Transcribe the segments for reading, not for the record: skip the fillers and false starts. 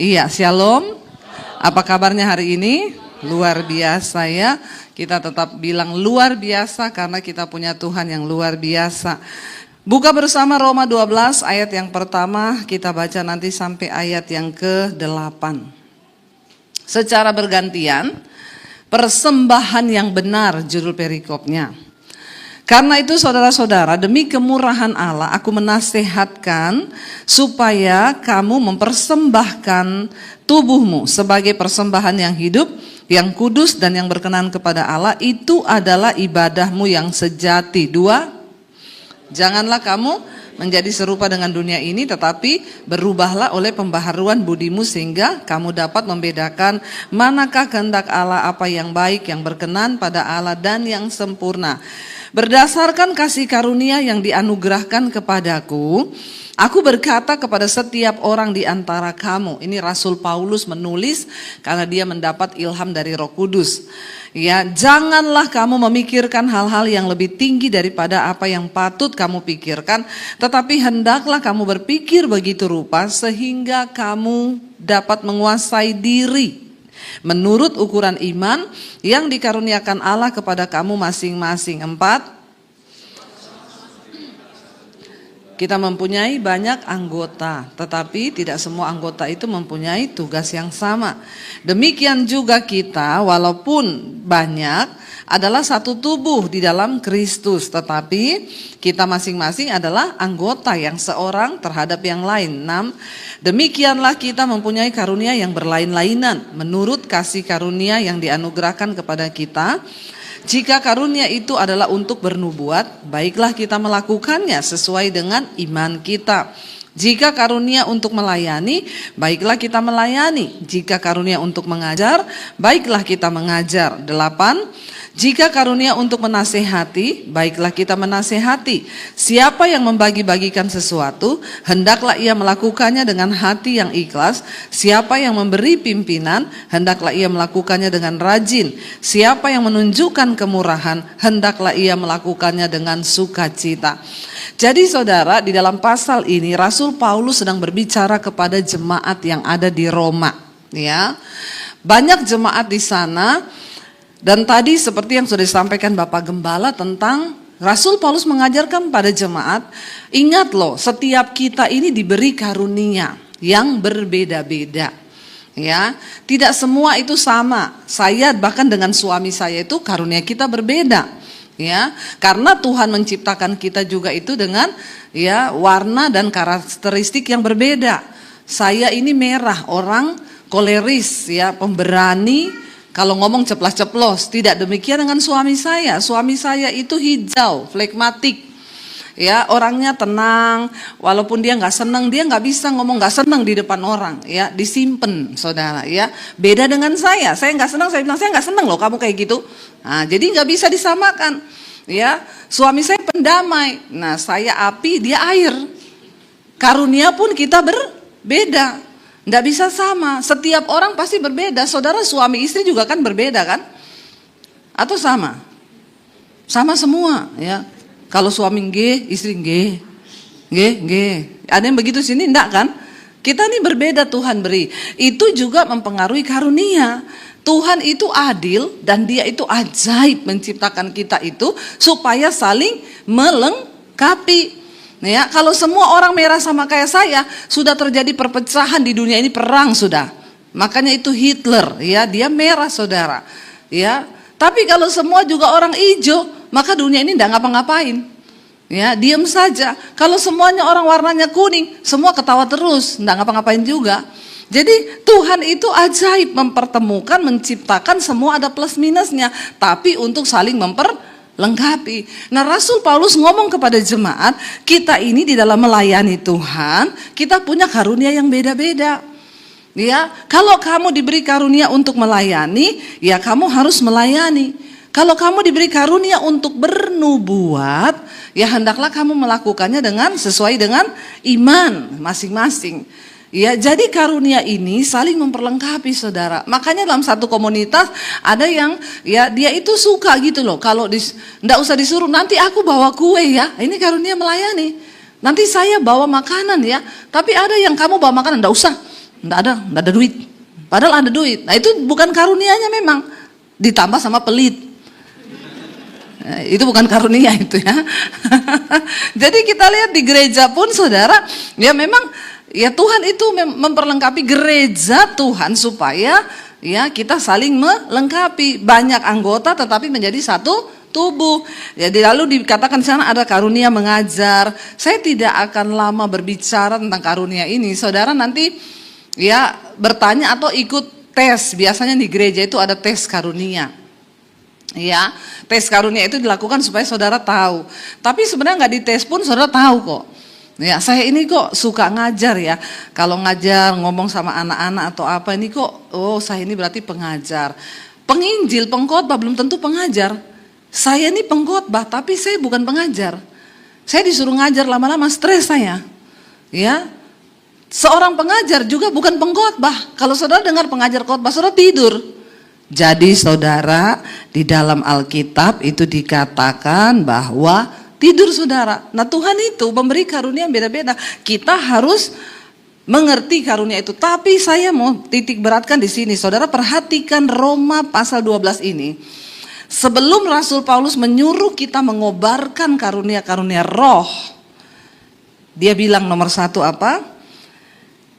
Iya, shalom. Apa kabarnya hari ini? Luar biasa ya. Kita tetap bilang luar biasa karena kita punya Tuhan yang luar biasa. Buka bersama Roma 12 ayat yang pertama, kita baca nanti sampai ayat yang ke-8. Secara bergantian, persembahan yang benar judul perikopnya. Karena itu saudara-saudara, demi kemurahan Allah aku menasehatkan supaya kamu mempersembahkan tubuhmu sebagai persembahan yang hidup, yang kudus dan yang berkenan kepada Allah. Itu adalah ibadahmu yang sejati. 2, janganlah kamu menjadi serupa dengan dunia ini, tetapi berubahlah oleh pembaharuan budimu sehingga kamu dapat membedakan manakah kehendak Allah, apa yang baik, yang berkenan pada Allah dan yang sempurna. Berdasarkan kasih karunia yang dianugerahkan kepadaku, aku berkata kepada setiap orang di antara kamu. Ini Rasul Paulus menulis karena dia mendapat ilham dari Roh Kudus. Ya, janganlah kamu memikirkan hal-hal yang lebih tinggi daripada apa yang patut kamu pikirkan, tetapi hendaklah kamu berpikir begitu rupa sehingga kamu dapat menguasai diri menurut ukuran iman yang dikaruniakan Allah kepada kamu masing-masing. 4, kita mempunyai banyak anggota, tetapi tidak semua anggota itu mempunyai tugas yang sama. Demikian juga kita, walaupun banyak, adalah satu tubuh di dalam Kristus, tetapi kita masing-masing adalah anggota yang seorang terhadap yang lain. 6, demikianlah kita mempunyai karunia yang berlain-lainan menurut kasih karunia yang dianugerahkan kepada kita. Jika karunia itu adalah untuk bernubuat, baiklah kita melakukannya sesuai dengan iman kita. Jika karunia untuk melayani, baiklah kita melayani. Jika karunia untuk mengajar, baiklah kita mengajar. 8, jika karunia untuk menasehati, baiklah kita menasehati. Siapa yang membagi-bagikan sesuatu, hendaklah ia melakukannya dengan hati yang ikhlas. Siapa yang memberi pimpinan, hendaklah ia melakukannya dengan rajin. Siapa yang menunjukkan kemurahan, hendaklah ia melakukannya dengan sukacita. Jadi saudara, di dalam pasal ini Rasul Paulus sedang berbicara kepada jemaat yang ada di Roma. Ya, banyak jemaat di sana. Dan tadi seperti yang sudah disampaikan Bapak Gembala tentang Rasul Paulus mengajarkan pada jemaat, ingat loh, setiap kita ini diberi karunia yang berbeda-beda. Ya, tidak semua itu sama. Saya bahkan dengan suami saya itu karunia kita berbeda. Ya, karena Tuhan menciptakan kita juga itu dengan ya warna dan karakteristik yang berbeda. Saya ini merah, orang koleris, ya, pemberani. Kalau ngomong ceplas-ceplos, tidak demikian dengan suami saya. Suami saya itu hijau, flegmatik, ya, orangnya tenang. Walaupun dia nggak senang, dia nggak bisa ngomong nggak senang di depan orang, ya, disimpan, saudara, ya. Beda dengan saya nggak senang, saya bilang saya nggak senang loh kamu kayak gitu. Nah, jadi nggak bisa disamakan, ya. Suami saya pendamai, nah saya api, dia air. Karunia pun kita berbeda. Nggak bisa sama, setiap orang pasti berbeda. Saudara suami istri juga kan berbeda kan? Atau sama? Sama semua ya. Kalau suami G, istri G. Ada yang begitu sini enggak kan? Kita ini berbeda Tuhan beri. Itu juga mempengaruhi karunia. Tuhan itu adil dan dia itu ajaib menciptakan kita itu supaya saling melengkapi. Ya, kalau semua orang merah sama kayak saya, sudah terjadi perpecahan di dunia ini, perang sudah. Makanya itu Hitler, ya, dia merah saudara. Ya, tapi kalau semua juga orang hijau, maka dunia ini enggak ngapa-ngapain. Ya, diam saja. Kalau semuanya orang warnanya kuning, semua ketawa terus, enggak ngapa-ngapain juga. Jadi Tuhan itu ajaib mempertemukan, menciptakan semua ada plus minusnya, tapi untuk saling lengkapi. Nah, Rasul Paulus ngomong kepada jemaat, kita ini di dalam melayani Tuhan, kita punya karunia yang beda-beda. Ya, kalau kamu diberi karunia untuk melayani, ya kamu harus melayani. Kalau kamu diberi karunia untuk bernubuat, ya hendaklah kamu melakukannya dengan sesuai dengan iman masing-masing. Ya, jadi karunia ini saling memperlengkapi saudara. Makanya dalam satu komunitas ada yang ya dia itu suka gitu loh. Kalau enggak usah disuruh, nanti aku bawa kue ya. Ini karunia melayani. Nanti saya bawa makanan ya. Tapi ada yang kamu bawa makanan enggak usah. enggak ada duit. Padahal ada duit. Nah, itu bukan karunianya memang. Ditambah sama pelit. Nah, itu bukan karunia itu ya. Jadi kita lihat di gereja pun saudara, ya memang ya Tuhan itu memperlengkapi gereja Tuhan supaya ya kita saling melengkapi. Banyak anggota tetapi menjadi satu tubuh. Jadi lalu dikatakan di sana ada karunia mengajar. Saya tidak akan lama berbicara tentang karunia ini. Saudara nanti ya bertanya atau ikut tes. Biasanya di gereja itu ada tes karunia. Ya, tes karunia itu dilakukan supaya saudara tahu. Tapi sebenarnya nggak dites pun saudara tahu kok. Ya, saya ini kok suka ngajar ya. Kalau ngajar ngomong sama anak-anak atau apa ini kok, oh saya ini berarti pengajar. Penginjil, pengkhotbah belum tentu pengajar. Saya ini pengkhotbah tapi saya bukan pengajar. Saya disuruh ngajar lama-lama stres saya. Ya. Seorang pengajar juga bukan pengkhotbah. Kalau saudara dengar pengajar khotbah, saudara tidur. Jadi saudara, di dalam Alkitab itu dikatakan bahwa tidur saudara. Nah Tuhan itu memberi karunia yang beda-beda. Kita harus mengerti karunia itu. Tapi saya mau titik beratkan di sini. Saudara perhatikan Roma pasal 12 ini. Sebelum Rasul Paulus menyuruh kita mengobarkan karunia-karunia roh. Dia bilang nomor 1 apa?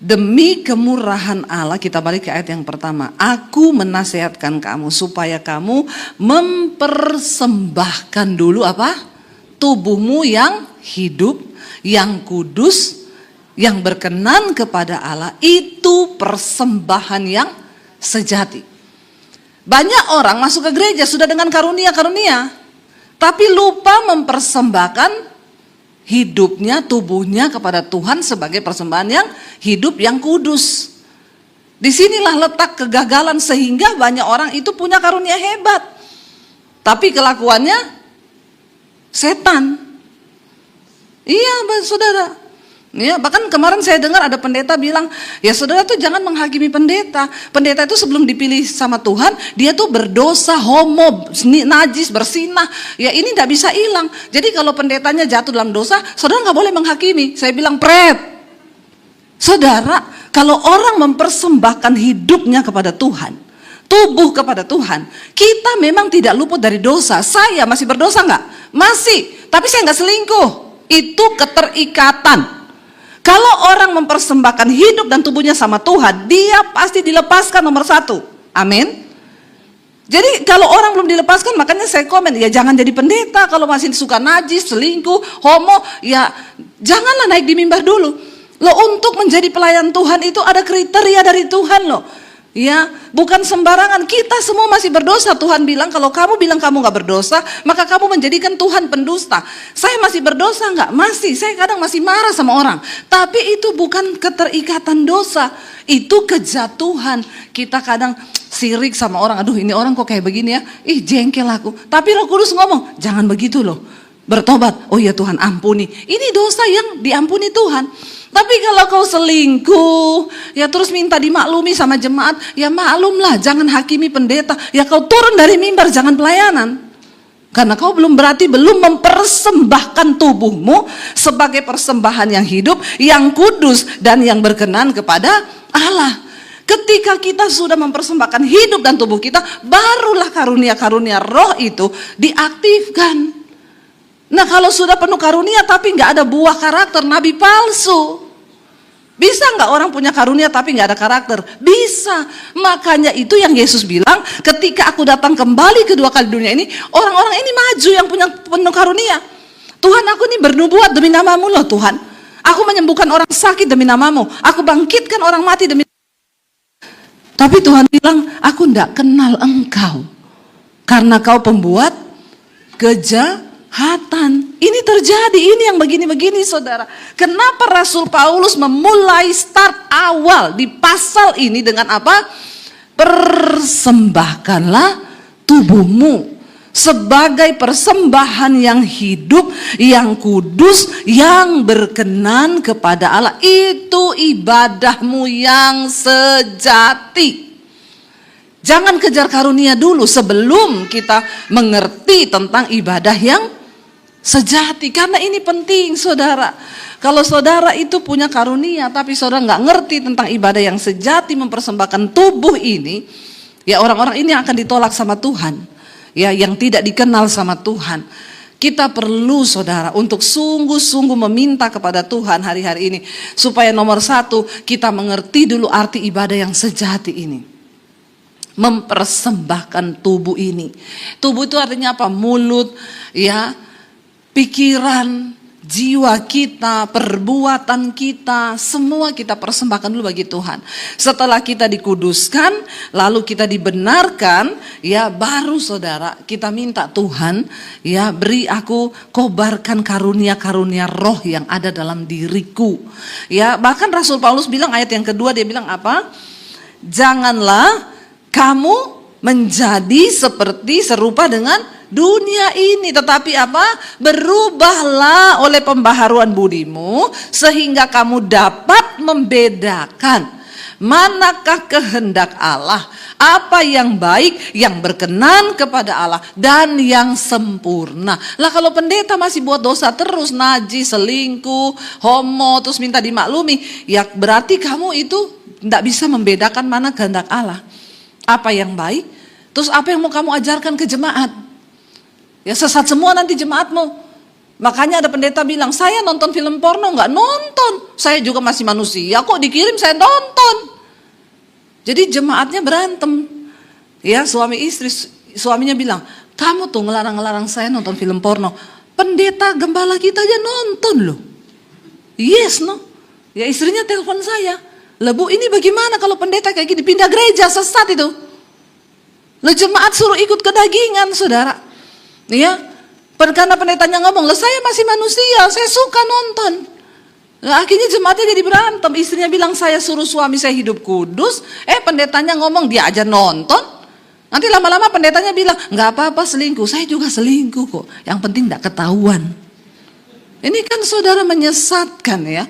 Demi kemurahan Allah, kita balik ke ayat yang pertama. Aku menasihatkan kamu supaya kamu mempersembahkan dulu apa? Tubuhmu yang hidup, yang kudus, yang berkenan kepada Allah. Itu persembahan yang sejati. Banyak orang masuk ke gereja sudah dengan karunia-karunia, tapi lupa mempersembahkan hidupnya, tubuhnya kepada Tuhan sebagai persembahan yang hidup, yang kudus. Disinilah letak kegagalan sehingga banyak orang itu punya karunia hebat, tapi kelakuannya setan. Iya saudara. Ya, bahkan kemarin saya dengar ada pendeta bilang, ya saudara tuh jangan menghakimi pendeta. Pendeta itu sebelum dipilih sama Tuhan, dia tuh berdosa, homo, najis, bersinah. Ya ini tidak bisa hilang. Jadi kalau pendetanya jatuh dalam dosa, saudara nggak boleh menghakimi. Saya bilang saudara, kalau orang mempersembahkan hidupnya kepada Tuhan, tubuh kepada Tuhan, kita memang tidak luput dari dosa. Saya masih berdosa nggak? Masih, tapi saya nggak selingkuh. Itu keterikatan. Kalau orang mempersembahkan hidup dan tubuhnya sama Tuhan, dia pasti dilepaskan nomor 1. Amin. Jadi kalau orang belum dilepaskan, makanya saya komen, ya jangan jadi pendeta kalau masih suka najis, selingkuh, homo, ya janganlah naik di mimbar dulu. Loh, untuk menjadi pelayan Tuhan itu ada kriteria dari Tuhan loh. Ya, bukan sembarangan. Kita semua masih berdosa. Tuhan bilang kalau kamu bilang kamu gak berdosa, maka kamu menjadikan Tuhan pendusta. Saya masih berdosa nggak? Masih. Saya kadang masih marah sama orang. Tapi itu bukan keterikatan dosa, itu kejatuhan. Kita kadang sirik sama orang. Aduh, ini orang kok kayak begini ya? Ih, jengkel aku. Tapi Roh Kudus ngomong, jangan begitu loh. Bertobat. Oh ya Tuhan, ampuni. Ini dosa yang diampuni Tuhan. Tapi kalau kau selingkuh, ya terus minta dimaklumi sama jemaat, ya maklumlah, jangan hakimi pendeta. Ya kau turun dari mimbar, jangan pelayanan. Karena kau belum mempersembahkan tubuhmu sebagai persembahan yang hidup, yang kudus, dan yang berkenan kepada Allah. Ketika kita sudah mempersembahkan hidup dan tubuh kita, barulah karunia-karunia roh itu diaktifkan. Nah kalau sudah penuh karunia tapi nggak ada buah karakter, nabi palsu. Bisa nggak orang punya karunia tapi nggak ada karakter? Bisa. Makanya itu yang Yesus bilang, ketika aku datang kembali kedua kali dunia ini, orang-orang ini maju yang punya penuh karunia. Tuhan, aku ini bernubuat demi namamu loh Tuhan. Aku menyembuhkan orang sakit demi namamu. Aku bangkitkan orang mati demi. Tapi Tuhan bilang, aku nggak kenal engkau. Karena kau pembuat kejahatan. Ini terjadi, ini yang begini-begini saudara. Kenapa Rasul Paulus memulai start awal di pasal ini dengan apa? Persembahkanlah tubuhmu sebagai persembahan yang hidup, yang kudus, yang berkenan kepada Allah. Itu ibadahmu yang sejati. Jangan kejar karunia dulu sebelum kita mengerti tentang ibadah yang sejati. Karena ini penting saudara. Kalau saudara itu punya karunia, tapi saudara nggak ngerti tentang ibadah yang sejati, mempersembahkan tubuh ini, ya orang-orang ini akan ditolak sama Tuhan. Ya, yang tidak dikenal sama Tuhan. Kita perlu saudara untuk sungguh-sungguh meminta kepada Tuhan hari-hari ini. Supaya nomor satu, kita mengerti dulu arti ibadah yang sejati ini. Mempersembahkan tubuh ini. Tubuh itu artinya apa? Mulut, ya, pikiran, jiwa kita, perbuatan kita, semua kita persembahkan dulu bagi Tuhan. Setelah kita dikuduskan, lalu kita dibenarkan, ya baru saudara kita minta Tuhan, ya beri aku, kobarkan karunia-karunia roh yang ada dalam diriku. Ya bahkan Rasul Paulus bilang ayat yang kedua, dia bilang apa? Janganlah kamu menjadi serupa dengan dunia ini, tetapi apa? Berubahlah oleh pembaharuan budimu sehingga kamu dapat membedakan manakah kehendak Allah, apa yang baik, yang berkenan kepada Allah dan yang sempurna. Lah kalau pendeta masih buat dosa terus, najis, selingkuh, homo, terus minta dimaklumi, ya berarti kamu itu tidak bisa membedakan mana kehendak Allah, apa yang baik, terus apa yang mau kamu ajarkan ke jemaat. Ya sesat semua nanti jemaatmu. Makanya ada pendeta bilang, saya nonton film porno, nggak nonton. Saya juga masih manusia kok, dikirim saya nonton. Jadi jemaatnya berantem. Ya suami istri, suaminya bilang, kamu tuh ngelarang-ngelarang saya nonton film porno. Pendeta gembala kita aja nonton loh. Yes no. Ya istrinya telepon saya. Lah Bu, ini bagaimana kalau pendeta kayak gini, pindah gereja, sesat itu. Lah jemaat suruh ikut kedagingan saudara. Ya, karena pendetanya ngomong, lah saya masih manusia, saya suka nonton. Nah, akhirnya jemaatnya jadi berantem. Istrinya bilang saya suruh suami saya hidup kudus, pendetanya ngomong dia aja nonton. Nanti lama-lama pendetanya bilang nggak apa-apa selingkuh, saya juga selingkuh kok. Yang penting nggak ketahuan. Ini kan saudara menyesatkan ya.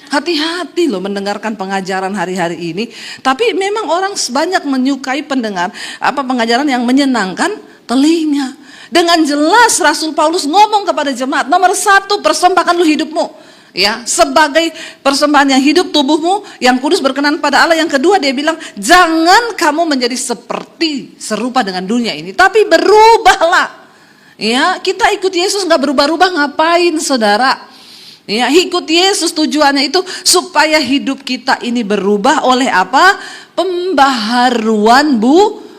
Hati-hati loh mendengarkan pengajaran hari-hari ini. Tapi memang orang banyak menyukai pengajaran yang menyenangkan telinga. Dengan jelas Rasul Paulus ngomong kepada jemaat, nomor satu, persembahkan lu hidupmu, ya sebagai persembahan yang hidup, tubuhmu yang kudus berkenan pada Allah. Yang kedua dia bilang, jangan kamu menjadi serupa dengan dunia ini, tapi berubahlah. Ya kita ikut Yesus nggak berubah-ubah ngapain saudara? Ya ikut Yesus tujuannya itu supaya hidup kita ini berubah oleh apa? Pembaharuan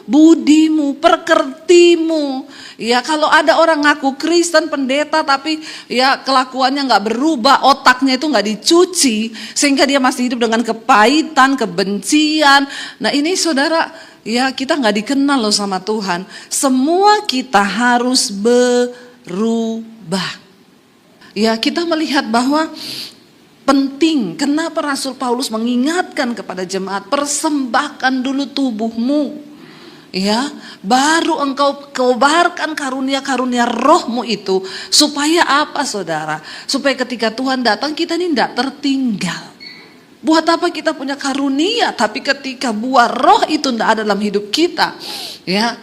budimu, perkertimu. Ya kalau ada orang ngaku Kristen, pendeta, tapi ya kelakuannya nggak berubah, otaknya itu nggak dicuci, sehingga dia masih hidup dengan kepahitan, kebencian. Nah ini saudara, ya kita nggak dikenal loh sama Tuhan. Semua kita harus berubah. Ya kita melihat bahwa penting, kenapa Rasul Paulus mengingatkan kepada jemaat, persembahkan dulu tubuhmu. Ya, baru engkau kobarkan karunia-karunia rohmu itu. Supaya apa saudara? Supaya ketika Tuhan datang kita ini tidak tertinggal. Buat apa kita punya karunia, tapi ketika buah roh itu tidak ada dalam hidup kita, ya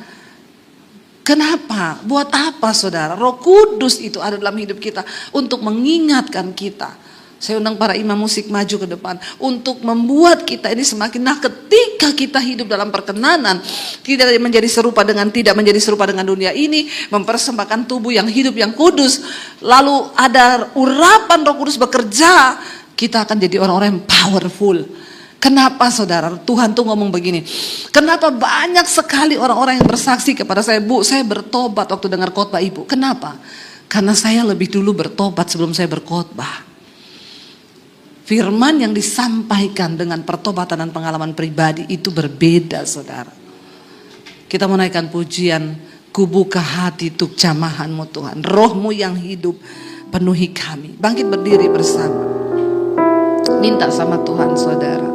kenapa? Buat apa saudara? Roh Kudus itu ada dalam hidup kita untuk mengingatkan kita. Saya undang para imam musik maju ke depan untuk membuat kita ini semakin, nah ketika kita hidup dalam perkenanan, tidak menjadi serupa dengan dunia ini, mempersembahkan tubuh yang hidup yang kudus, lalu ada urapan Roh Kudus bekerja, kita akan jadi orang-orang yang powerful. Kenapa saudara? Tuhan tuh ngomong begini, kenapa banyak sekali orang-orang yang bersaksi kepada saya, Bu saya bertobat waktu dengar khotbah Ibu. Kenapa? Karena saya lebih dulu bertobat sebelum saya berkhotbah. Firman yang disampaikan dengan pertobatan dan pengalaman pribadi itu berbeda saudara. Kita menaikkan pujian, kubuka hati tuk jamahanmu Tuhan, rohmu yang hidup penuhi kami. Bangkit berdiri bersama, minta sama Tuhan saudara.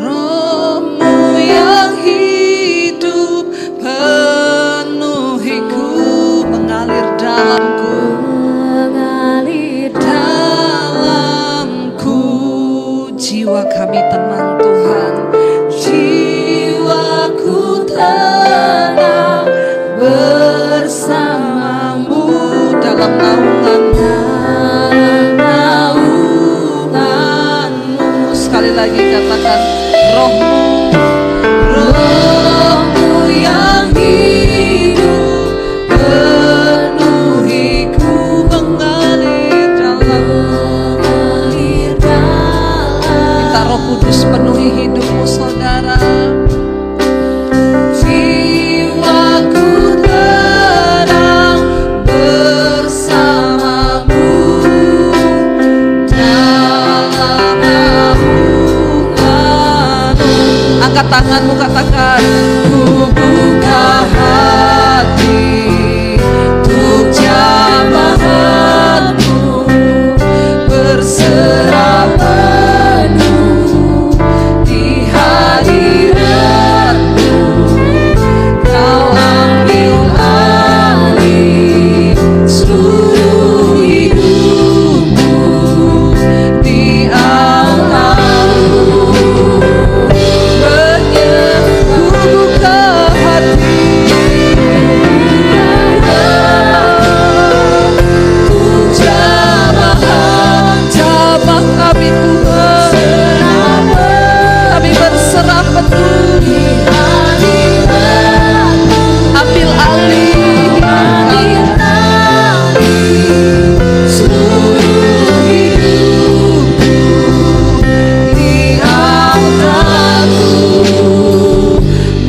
Rohmu yang hidup penuhiku, mengalir dalamku, jiwa kami tenang Tuhan, jiwaku tenang bersamamu dalam naungan lagi katakan rohmu, Rohmu yang hidup penuhiku, mengalir dalam. Minta Roh Kudus penuhi hidupmu saudara. Jiwaku tenang bersamamu dalam naunganmu. Angkat tanganmu katakan, Ku buka hati untuk jamahanmu, berserah penuh di hadiratmu. Kau ambil alih seluruh hidupku di alammu. Ku buka hati untuk jamahan kami Tuhan, kami berserah penuh. Ambil alih, seluruh hidupku di altarmu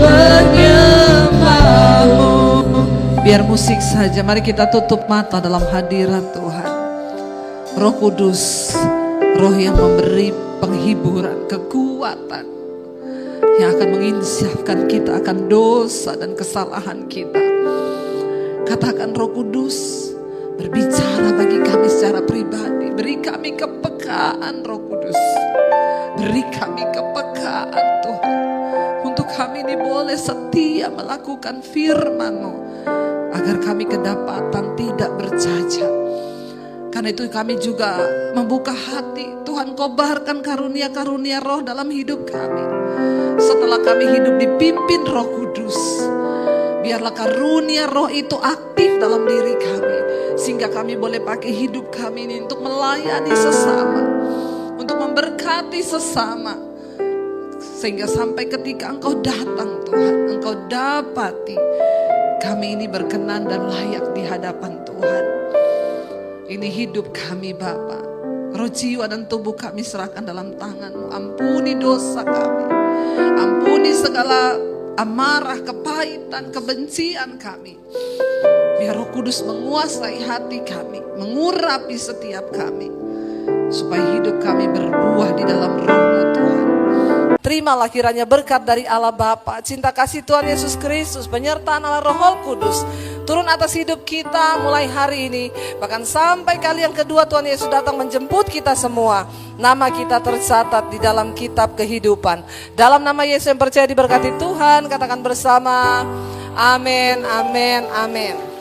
menyembahmu. biar musik saja. Mari kita tutup mata dalam hadirat Tuhan. Roh Kudus, Roh yang memberi penghiburan, kekuatan, yang akan menginsafkan kita akan dosa dan kesalahan kita. Katakan Roh Kudus, berbicara bagi kami secara pribadi. Beri kami kepekaan Roh Kudus. Beri kami kepekaan Tuhan. Untuk kami ini boleh setia melakukan firman-Mu, agar kami kedapatan tidak bercacat. Karena itu kami juga membuka hati. Tuhan, kobarkan karunia-karunia roh dalam hidup kami. Setelah kami hidup dipimpin Roh Kudus, biarlah karunia roh itu aktif dalam diri kami. Sehingga kami boleh pakai hidup kami ini untuk melayani sesama, untuk memberkati sesama. Sehingga sampai ketika Engkau datang Tuhan, Engkau dapati kami ini berkenan dan layak di hadapan Tuhan. Ini hidup kami Bapa. Roh, jiwa dan tubuh kami serahkan dalam tangan-Mu. Ampuni dosa kami. Ampuni segala amarah, kepahitan, kebencian kami. Biar Roh Kudus menguasai hati kami, mengurapi setiap kami, supaya hidup kami berbuah di dalam Roh-Mu Tuhan. Terimalah kiranya berkat dari Allah Bapa, cinta kasih Tuhan Yesus Kristus, penyertaan Allah Roh Kudus turun atas hidup kita mulai hari ini, bahkan sampai kali yang kedua Tuhan Yesus datang menjemput kita semua. Nama kita tercatat di dalam kitab kehidupan. Dalam nama Yesus yang percaya diberkati Tuhan, katakan bersama, amin, amin, amin.